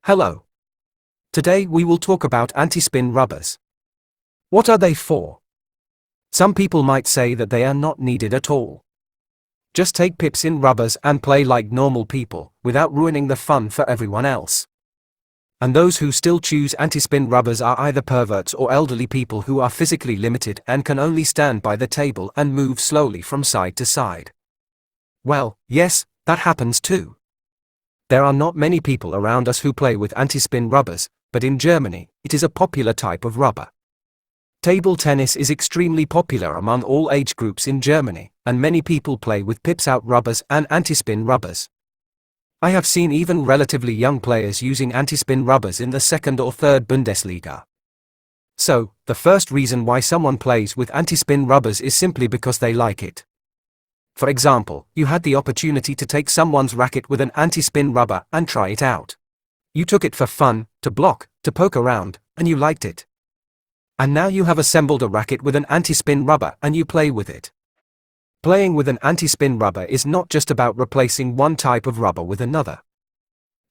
Hello. Today we will talk about anti-spin rubbers. What are they for? Some people might say that they are not needed at all. Just take pips in rubbers and play like normal people, without ruining the fun for everyone else. And those who still choose anti-spin rubbers are either perverts or elderly people who are physically limited and can only stand by the table and move slowly from side to side. Well, yes, that happens too. There are not many people around us who play with anti-spin rubbers, but in Germany, it is a popular type of rubber. Table tennis is extremely popular among all age groups in Germany, and many people play with pips-out rubbers and anti-spin rubbers. I have seen even relatively young players using anti-spin rubbers in the second or third Bundesliga. So, the first reason why someone plays with anti-spin rubbers is simply because they like it. For example, you had the opportunity to take someone's racket with an anti-spin rubber and try it out. You took it for fun, to block, to poke around, and you liked it. And now you have assembled a racket with an anti-spin rubber and you play with it. Playing with an anti-spin rubber is not just about replacing one type of rubber with another.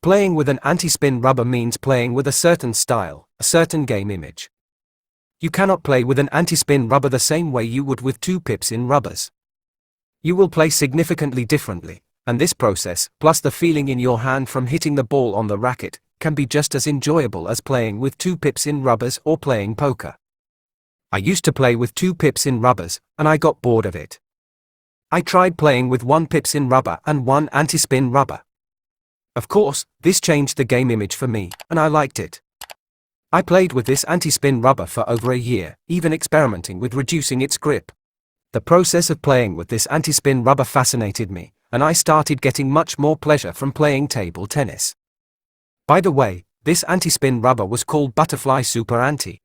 Playing with an anti-spin rubber means playing with a certain style, a certain game image. You cannot play with an anti-spin rubber the same way you would with two pips in rubbers. You will play significantly differently, and this process, plus the feeling in your hand from hitting the ball on the racket, can be just as enjoyable as playing with two pips in rubbers or playing poker. I used to play with two pips in rubbers, and I got bored of it. I tried playing with one pips in rubber and one anti-spin rubber. Of course, this changed the game image for me, and I liked it. I played with this anti-spin rubber for over a year, even experimenting with reducing its grip. The process of playing with this anti-spin rubber fascinated me, and I started getting much more pleasure from playing table tennis. By the way, this anti-spin rubber was called Butterfly Super Anti.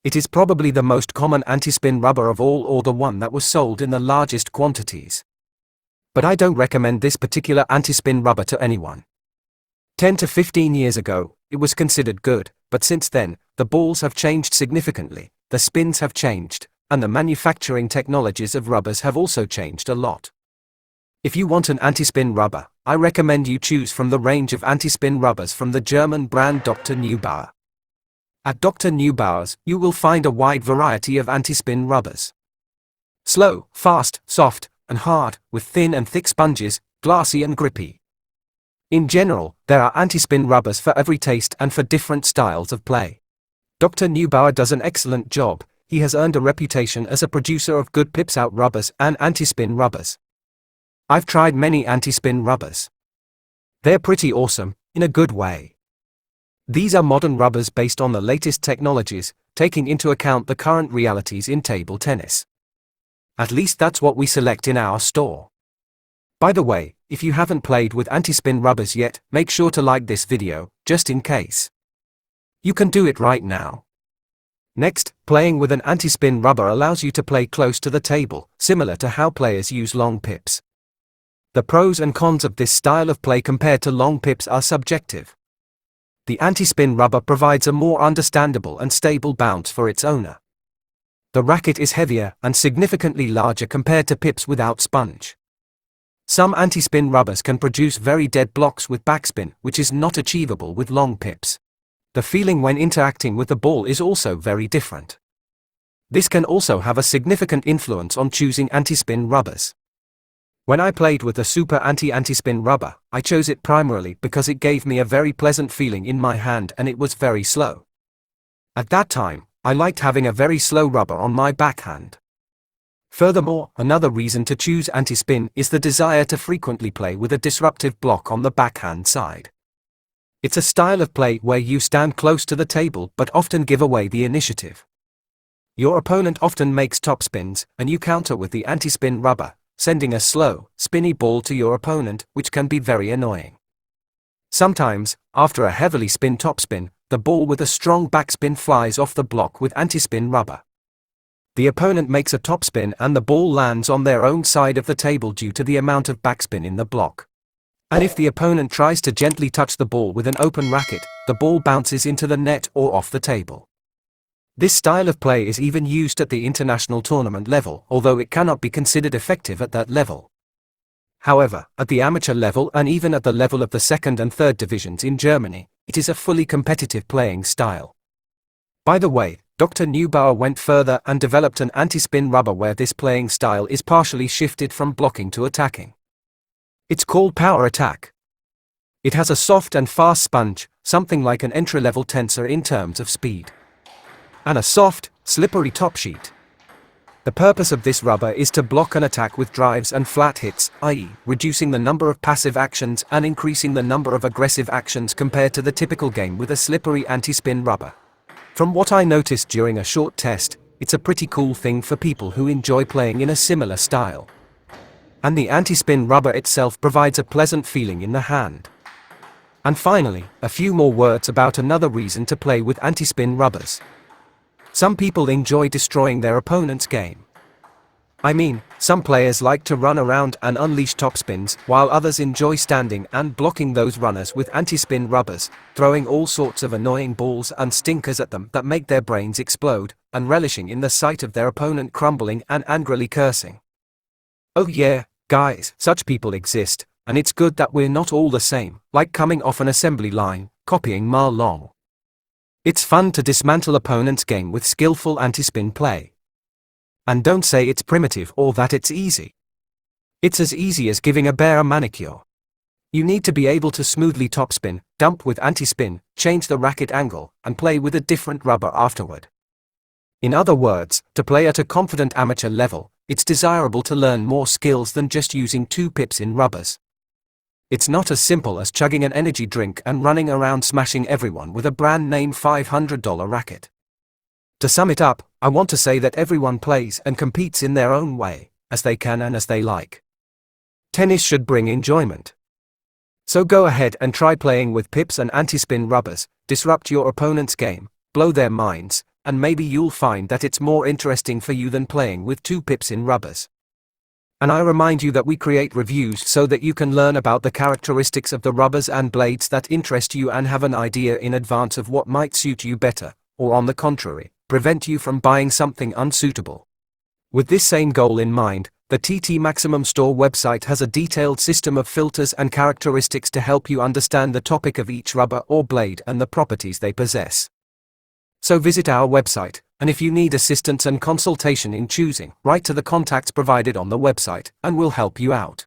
It is probably the most common anti-spin rubber of all, or the one that was sold in the largest quantities. But I don't recommend this particular anti-spin rubber to anyone. 10 to 15 years ago, it was considered good, but since then, the balls have changed significantly, the spins have changed, and the manufacturing technologies of rubbers have also changed a lot. If you want an anti-spin rubber, I recommend you choose from the range of anti-spin rubbers from the German brand Dr. Neubauer. At Dr. Neubauer's, you will find a wide variety of anti-spin rubbers. Slow, fast, soft, and hard, with thin and thick sponges, glassy and grippy. In general, there are anti-spin rubbers for every taste and for different styles of play. Dr. Neubauer does an excellent job. He has earned a reputation as a producer of good pips-out rubbers and anti-spin rubbers. I've tried many anti-spin rubbers. They're pretty awesome, in a good way. These are modern rubbers based on the latest technologies, taking into account the current realities in table tennis. At least that's what we select in our store. By the way, if you haven't played with anti-spin rubbers yet, make sure to like this video, just in case. You can do it right now. Next, playing with an anti-spin rubber allows you to play close to the table, similar to how players use long pips. The pros and cons of this style of play compared to long pips are subjective. The anti-spin rubber provides a more understandable and stable bounce for its owner. The racket is heavier and significantly larger compared to pips without sponge. Some anti-spin rubbers can produce very dead blocks with backspin, which is not achievable with long pips. The feeling when interacting with the ball is also very different. This can also have a significant influence on choosing anti-spin rubbers. When I played with the Super Anti-spin rubber, I chose it primarily because it gave me a very pleasant feeling in my hand and it was very slow. At that time, I liked having a very slow rubber on my backhand. Furthermore, another reason to choose anti-spin is the desire to frequently play with a disruptive block on the backhand side. It's a style of play where you stand close to the table but often give away the initiative. Your opponent often makes topspins, and you counter with the anti-spin rubber, sending a slow, spinny ball to your opponent, which can be very annoying. Sometimes, after a heavily spin topspin, the ball with a strong backspin flies off the block with anti-spin rubber. The opponent makes a topspin and the ball lands on their own side of the table due to the amount of backspin in the block. And if the opponent tries to gently touch the ball with an open racket, the ball bounces into the net or off the table. This style of play is even used at the international tournament level, although it cannot be considered effective at that level. However, at the amateur level and even at the level of the second and third divisions in Germany, it is a fully competitive playing style. By the way, Dr. Neubauer went further and developed an anti-spin rubber where this playing style is partially shifted from blocking to attacking. It's called Power Attack. It has a soft and fast sponge, something like an entry-level tensor in terms of speed, and a soft, slippery top sheet. The purpose of this rubber is to block an attack with drives and flat hits, i.e., reducing the number of passive actions and increasing the number of aggressive actions compared to the typical game with a slippery anti-spin rubber. From what I noticed during a short test, it's a pretty cool thing for people who enjoy playing in a similar style. And the anti-spin rubber itself provides a pleasant feeling in the hand. And finally, a few more words about another reason to play with anti-spin rubbers. Some people enjoy destroying their opponent's game. I mean, some players like to run around and unleash topspins, while others enjoy standing and blocking those runners with anti-spin rubbers, throwing all sorts of annoying balls and stinkers at them that make their brains explode, and relishing in the sight of their opponent crumbling and angrily cursing. Oh yeah, guys, such people exist, and it's good that we're not all the same, like coming off an assembly line, copying Ma Long. It's fun to dismantle opponents' game with skillful anti-spin play. And don't say it's primitive or that it's easy. It's as easy as giving a bear a manicure. You need to be able to smoothly topspin, dump with anti-spin, change the racket angle, and play with a different rubber afterward. In other words, to play at a confident amateur level, it's desirable to learn more skills than just using 2 pips in rubbers. It's not as simple as chugging an energy drink and running around smashing everyone with a brand name $500 racket. To sum it up, I want to say that everyone plays and competes in their own way, as they can and as they like. Tennis should bring enjoyment. So go ahead and try playing with pips and anti-spin rubbers, disrupt your opponent's game, blow their minds, and maybe you'll find that it's more interesting for you than playing with 2 pips in rubbers. And I remind you that we create reviews so that you can learn about the characteristics of the rubbers and blades that interest you and have an idea in advance of what might suit you better, or on the contrary, prevent you from buying something unsuitable. With this same goal in mind, the TT Maximum Store website has a detailed system of filters and characteristics to help you understand the topic of each rubber or blade and the properties they possess. So visit our website, and if you need assistance and consultation in choosing, write to the contacts provided on the website, and we'll help you out.